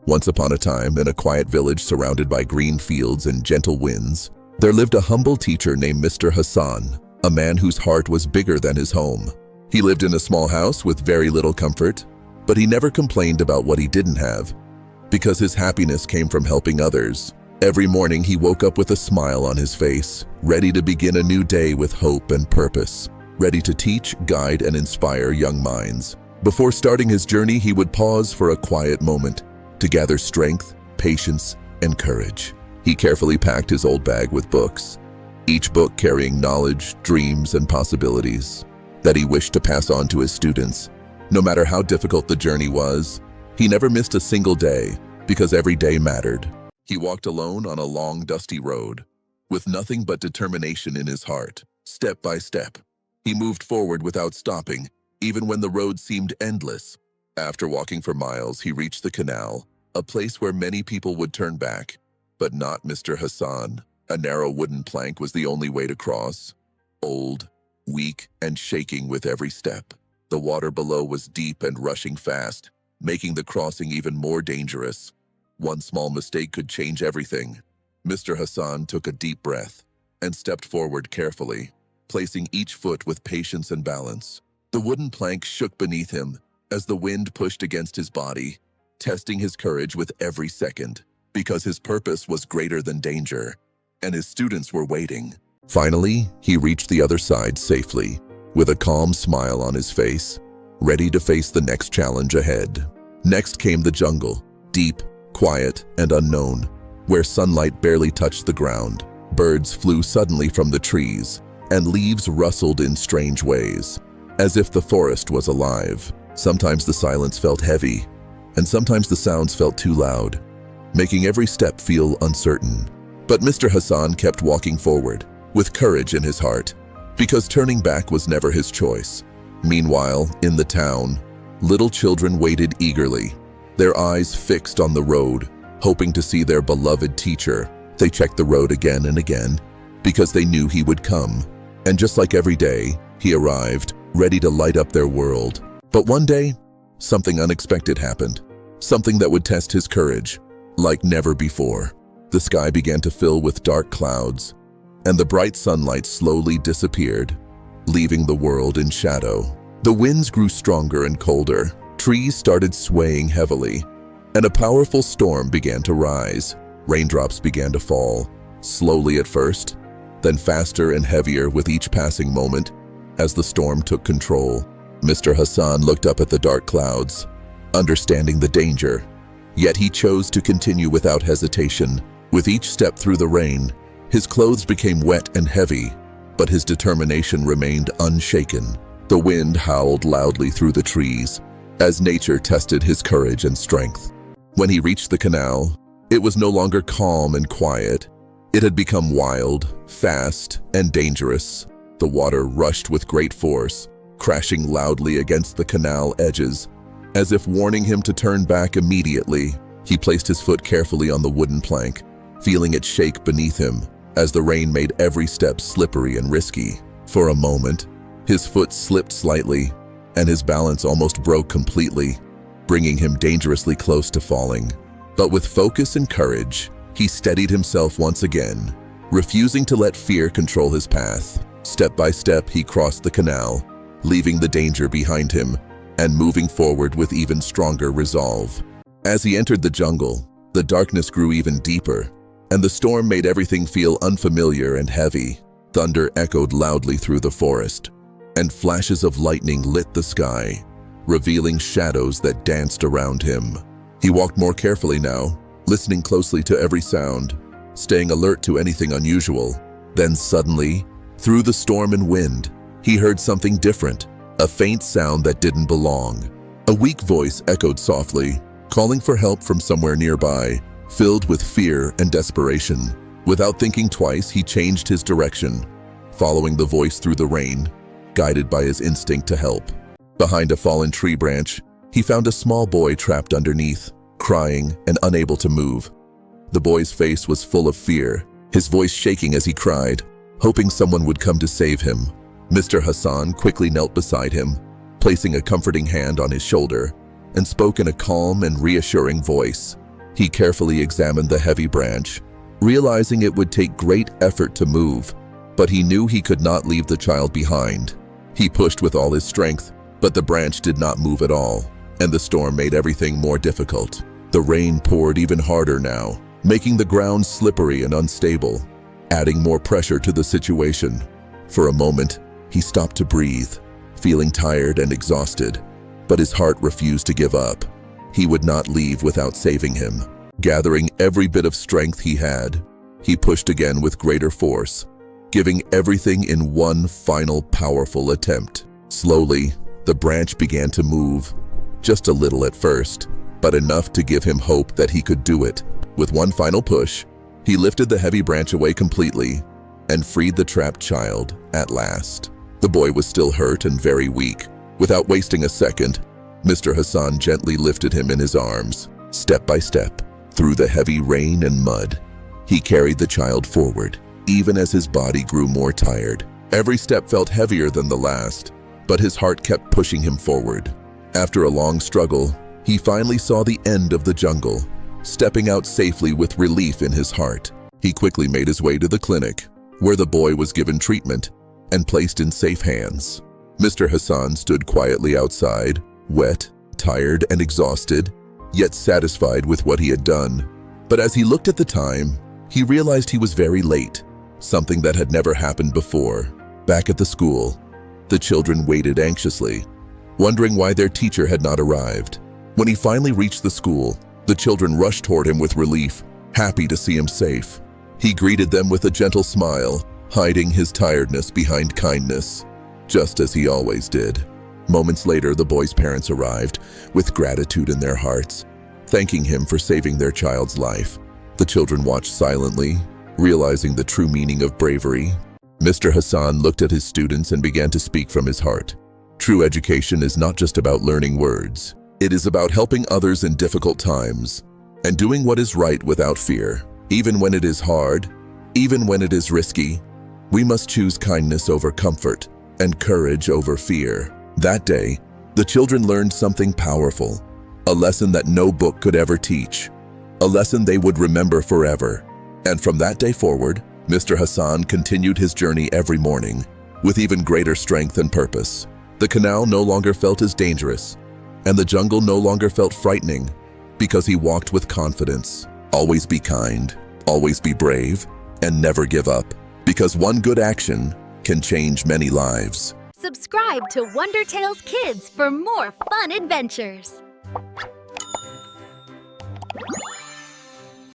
Once upon a time, in a quiet village surrounded by green fields and gentle winds, there lived a humble teacher named Mr. Hassan, a man whose heart was bigger than his home. He lived in a small house with very little comfort, but he never complained about what he didn't have, because his happiness came from helping others. Every morning he woke up with a smile on his face, ready to begin a new day with hope and purpose, ready to teach, guide, and inspire young minds. Before starting his journey, he would pause for a quiet moment to gather strength, patience, and courage. He carefully packed his old bag with books, each book carrying knowledge, dreams, and possibilities that he wished to pass on to his students. No matter how difficult the journey was, he never missed a single day, because every day mattered. He walked alone on a long, dusty road, with nothing but determination in his heart. Step by step, he moved forward without stopping, even when the road seemed endless. After walking for miles, he reached the canal, a place where many people would turn back, but not Mr. Hassan. A narrow wooden plank was the only way to cross, old, weak, and shaking with every step. The water below was deep and rushing fast, making the crossing even more dangerous. One small mistake could change everything. Mr. Hassan took a deep breath and stepped forward carefully, placing each foot with patience and balance. The wooden plank shook beneath him as the wind pushed against his body, testing his courage with every second, because his purpose was greater than danger, and his students were waiting. Finally, he reached the other side safely, with a calm smile on his face, ready to face the next challenge ahead. Next came the jungle, deep, quiet, and unknown, where sunlight barely touched the ground. Birds flew suddenly from the trees, and leaves rustled in strange ways, as if the forest was alive. Sometimes the silence felt heavy, and sometimes the sounds felt too loud, making every step feel uncertain. But Mr. Hassan kept walking forward, with courage in his heart, because turning back was never his choice. Meanwhile, in the town, little children waited eagerly, their eyes fixed on the road, hoping to see their beloved teacher. They checked the road again and again, because they knew he would come. And just like every day, he arrived, ready to light up their world. But one day, something unexpected happened, something that would test his courage, like never before. The sky began to fill with dark clouds, and the bright sunlight slowly disappeared, leaving the world in shadow. The winds grew stronger and colder, trees started swaying heavily, and a powerful storm began to rise. Raindrops began to fall, slowly at first, then faster and heavier with each passing moment. As the storm took control, Mr. Hassan looked up at the dark clouds, understanding the danger. Yet he chose to continue without hesitation. With each step through the rain, his clothes became wet and heavy, but his determination remained unshaken. The wind howled loudly through the trees, as nature tested his courage and strength. When he reached the canal, it was no longer calm and quiet. It had become wild, fast, and dangerous. The water rushed with great force, crashing loudly against the canal edges, as if warning him to turn back immediately. He placed his foot carefully on the wooden plank, feeling it shake beneath him, as the rain made every step slippery and risky. For a moment, his foot slipped slightly, and his balance almost broke completely, bringing him dangerously close to falling. But with focus and courage, he steadied himself once again, refusing to let fear control his path. Step by step, he crossed the canal, leaving the danger behind him and moving forward with even stronger resolve. As he entered the jungle, the darkness grew even deeper, and the storm made everything feel unfamiliar and heavy. Thunder echoed loudly through the forest, and flashes of lightning lit the sky, revealing shadows that danced around him. He walked more carefully now, listening closely to every sound, staying alert to anything unusual. Then suddenly, through the storm and wind, he heard something different, a faint sound that didn't belong. A weak voice echoed softly, calling for help from somewhere nearby. Filled with fear and desperation, without thinking twice, he changed his direction, following the voice through the rain, guided by his instinct to help. Behind a fallen tree branch, he found a small boy trapped underneath, crying and unable to move. The boy's face was full of fear, his voice shaking as he cried, hoping someone would come to save him. Mr. Hassan quickly knelt beside him, placing a comforting hand on his shoulder and spoke in a calm and reassuring voice. He carefully examined the heavy branch, realizing it would take great effort to move, but he knew he could not leave the child behind. He pushed with all his strength, but the branch did not move at all, and the storm made everything more difficult. The rain poured even harder now, making the ground slippery and unstable, adding more pressure to the situation. For a moment, he stopped to breathe, feeling tired and exhausted, but his heart refused to give up. He would not leave without saving him. Gathering every bit of strength he had, he pushed again with greater force, giving everything in one final powerful attempt. Slowly, the branch began to move, just a little at first, but enough to give him hope that he could do it. With one final push, he lifted the heavy branch away completely and freed the trapped child at last. The boy was still hurt and very weak. Without wasting a second, Mr. Hassan gently lifted him in his arms, step by step, through the heavy rain and mud. He carried the child forward, even as his body grew more tired. Every step felt heavier than the last, but his heart kept pushing him forward. After a long struggle, he finally saw the end of the jungle, stepping out safely with relief in his heart. He quickly made his way to the clinic, where the boy was given treatment and placed in safe hands. Mr. Hassan stood quietly outside, wet, tired, and exhausted, yet satisfied with what he had done. But as he looked at the time, he realized he was very late, something that had never happened before. Back at the school, the children waited anxiously, wondering why their teacher had not arrived. When he finally reached the school, the children rushed toward him with relief, happy to see him safe. He greeted them with a gentle smile, hiding his tiredness behind kindness, just as he always did. Moments later, the boy's parents arrived, with gratitude in their hearts, thanking him for saving their child's life. The children watched silently, realizing the true meaning of bravery. Mr. Hassan looked at his students and began to speak from his heart. True education is not just about learning words. It is about helping others in difficult times and doing what is right without fear. Even when it is hard, even when it is risky, we must choose kindness over comfort and courage over fear. That day, the children learned something powerful, a lesson that no book could ever teach, a lesson they would remember forever. And from that day forward, Mr. Hassan continued his journey every morning with even greater strength and purpose. The canal no longer felt as dangerous, and the jungle no longer felt frightening, because he walked with confidence. Always be kind, always be brave, and never give up, because one good action can change many lives. Subscribe to Wonder Tales Kids for more fun adventures.